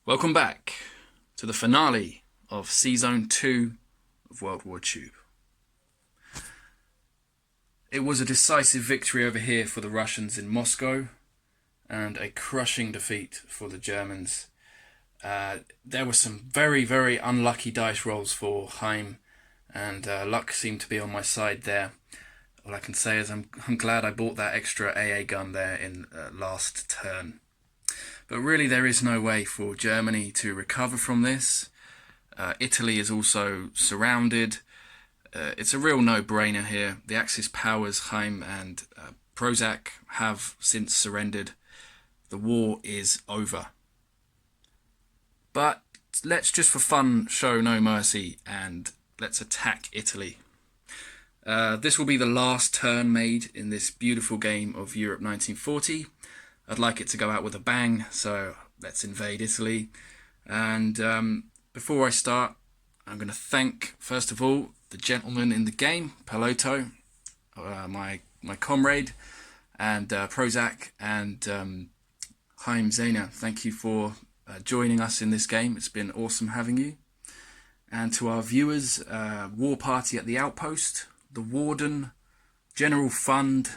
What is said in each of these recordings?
Welcome back to the finale of sz2 of WWTube. It was a decisive victory over here for the Russians in Moscow and a crushing defeat for the Germans. There were some very unlucky dice rolls for Heim, and luck seemed to be on my side there. All I can say is I'm glad I bought that extra AA gun there in last turn. But really there is no way for Germany to recover from this. Italy is also surrounded. It's a real no-brainer here. The Axis powers, Heim and Prozac, have since surrendered. The war is over. But let's just for fun show no mercy and let's attack Italy. This will be the last turn made in this beautiful game of Europe 1940. I'd like it to go out with a bang, so let's invade Italy. And before I start, I'm going to thank, first of all, the gentleman in the game, Pelotto, my comrade, and Prozac, and Haim Zena. Thank you for joining us in this game. It's been awesome having you. And to our viewers, War Party at the Outpost, the Warden, General Fund,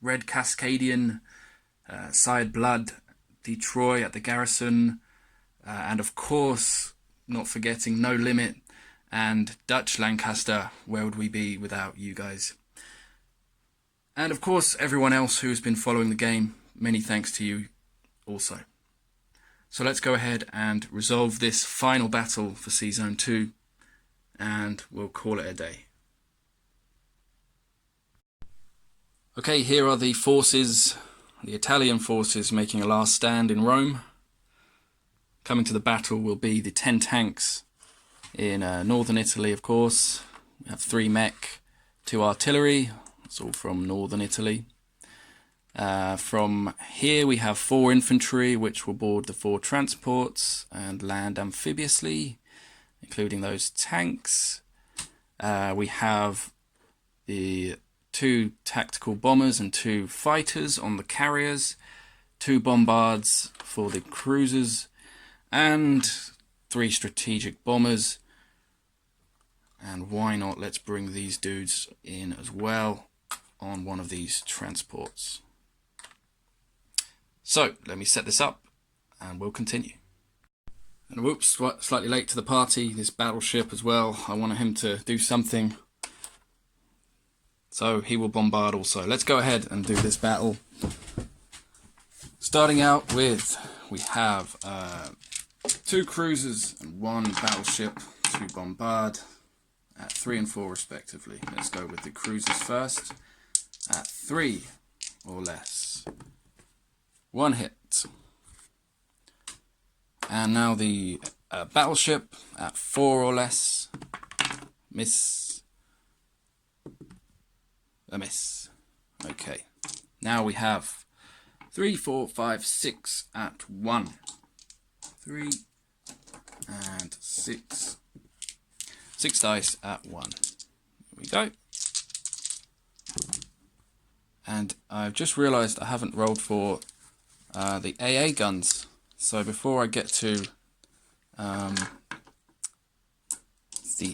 Red Cascadian, Side Blood, Detroit at the Garrison, and of course, not forgetting NoLimit and Dutch Lancaster. Where would we be without you guys? And of course, everyone else who has been following the game, many thanks to you also. So let's go ahead and resolve this final battle for Zone 2, and we'll call it a day. Okay, here are the forces. The Italian forces making a last stand in Rome. Coming to the battle will be the 10 tanks in northern Italy, of course. We have 3 mech, 2 artillery. It's all from northern Italy. From here we have 4 infantry, which will board the 4 transports and land amphibiously, including those tanks. We have the 2 tactical bombers and 2 fighters on the carriers, 2 bombards for the cruisers, and 3 strategic bombers. And why not, let's bring these dudes in as well on one of these transports. So let me set this up and we'll continue. And whoops, slightly late to the party, this battleship as well. I wanted him to do something, so he will bombard also. Let's go ahead and do this battle. Starting out with, we have 2 cruisers and 1 battleship to bombard at 3 and 4 respectively. Let's go with the cruisers first at 3 or less. 1 hit. And now the battleship at 4 or less. Miss. A miss. Okay. Now we have 3, 4, 5, 6 at 1. 3 and 6. 6 dice at 1. There we go. And I've just realised I haven't rolled for the AA guns. So before I get to the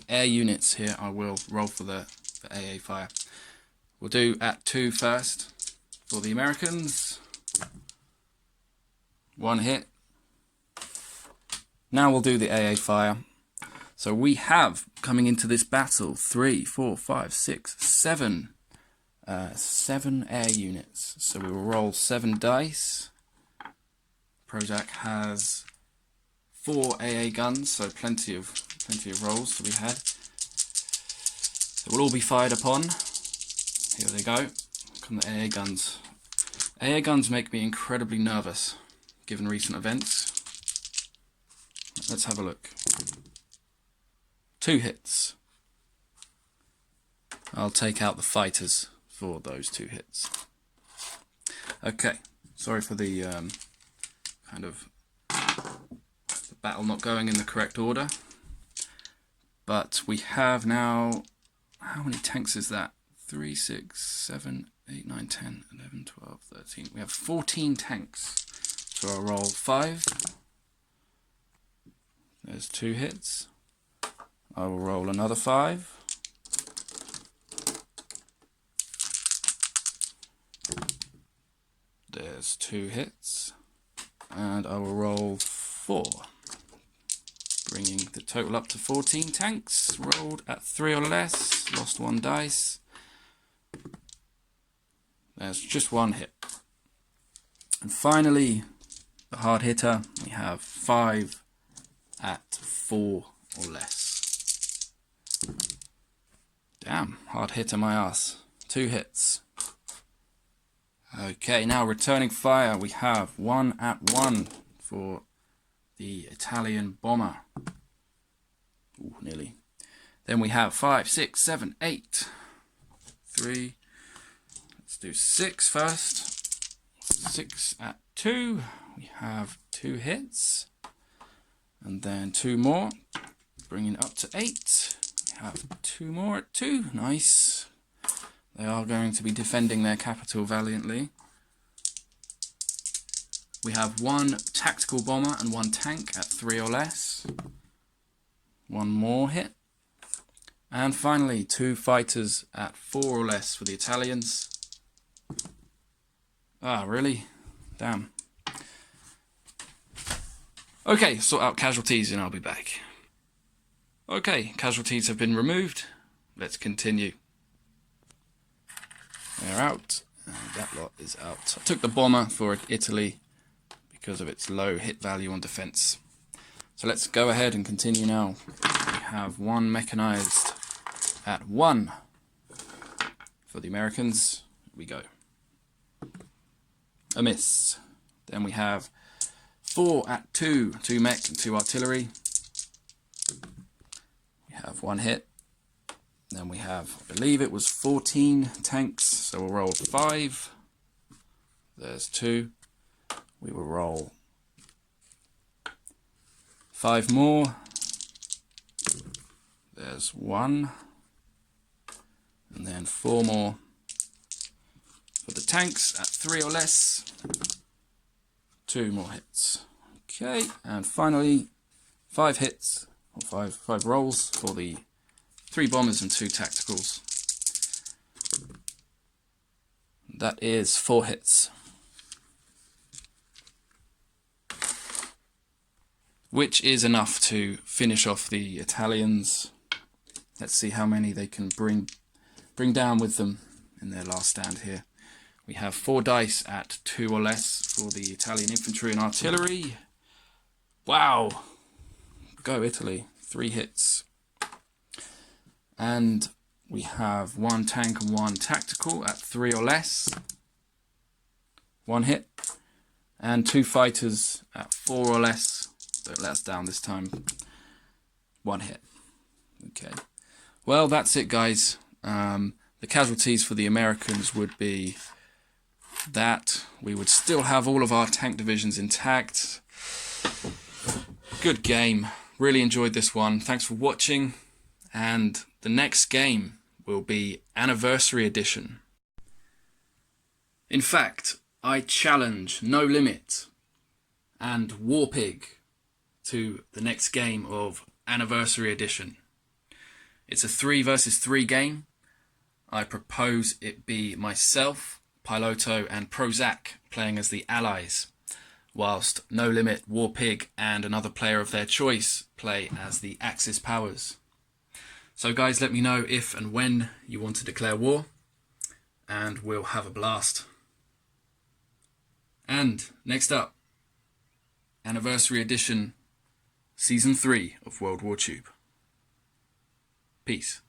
air units here, I will roll for the AA fire. We'll do at 2 first for the Americans. 1 hit. Now we'll do the AA fire. So we have, coming into this battle, 3, 4, 5, 6, 7. 7 air units. So we will roll 7 dice. Prozac has 4 AA guns, so plenty of rolls to be had. They will all be fired upon. Here they go. Come the AA guns. AA guns make me incredibly nervous, given recent events. Let's have a look. 2 hits. I'll take out the fighters for those 2 hits. Okay, sorry for the kind of the battle not going in the correct order. But we have now, how many tanks is that? 3, 6, 7, 8, 9, 10, 11, 12, 13. We have 14 tanks. So I'll roll 5. There's 2 hits. I will roll another 5. There's 2 hits. And I will roll 4. Bringing the total up to 14 tanks. Rolled at 3 or less. Lost 1 dice. There's just 1 hit. And finally, the hard hitter, we have 5 at 4 or less. Damn, hard hitter my ass. 2 hits. Okay, now returning fire, we have 1 at 1 for the Italian bomber. Ooh, nearly. Then we have 5, 6, 7, 8. 3. Let's do 6 first. 6 at 2. We have 2 hits. And then 2 more. Bringing it up to 8. We have 2 more at 2. Nice. They are going to be defending their capital valiantly. We have 1 tactical bomber and 1 tank at 3 or less. 1 more hit. And finally 2 fighters at 4 or less for the Italians. Ah, really? Damn. Okay, sort out casualties and I'll be back. Okay, casualties have been removed. Let's continue. They're out, and that lot is out. I took the bomber for Italy because of its low hit value on defense. So let's go ahead and continue now. We have 1 mechanized at 1 for the Americans. Here we go. A miss. Then we have 4 at 2, 2 mech and 2 artillery. We have 1 hit. Then we have, I believe it was 14 tanks, so we'll roll 5. There's 2. We will roll 5 more. There's 1. And then 4 more for the tanks at 3 or less. 2 more hits. Okay, and finally 5 hits, or 5 rolls for the 3 bombers and 2 tacticals. That is 4 hits. Which is enough to finish off the Italians. Let's see how many they can bring down with them in their last stand here. We have 4 dice at 2 or less for the Italian infantry and artillery. Wow! Go Italy. 3 hits. And we have 1 tank and 1 tactical at 3 or less. 1 hit. And 2 fighters at 4 or less. Don't let us down this time. 1 hit. Okay. Well, that's it, guys. The casualties for the Americans would be that. We would still have all of our tank divisions intact. Good game. Really enjoyed this one. Thanks for watching. And the next game will be Anniversary Edition. In fact, I challenge NoLimit and Warpig to the next game of Anniversary Edition. It's a 3 versus 3 game. I propose it be myself, Piloto and Prozac playing as the allies, whilst NoLimit, Warpig and another player of their choice play as the Axis powers. So guys, let me know if and when you want to declare war, and we'll have a blast. And next up, Anniversary Edition Season 3 of WWTube. Peace.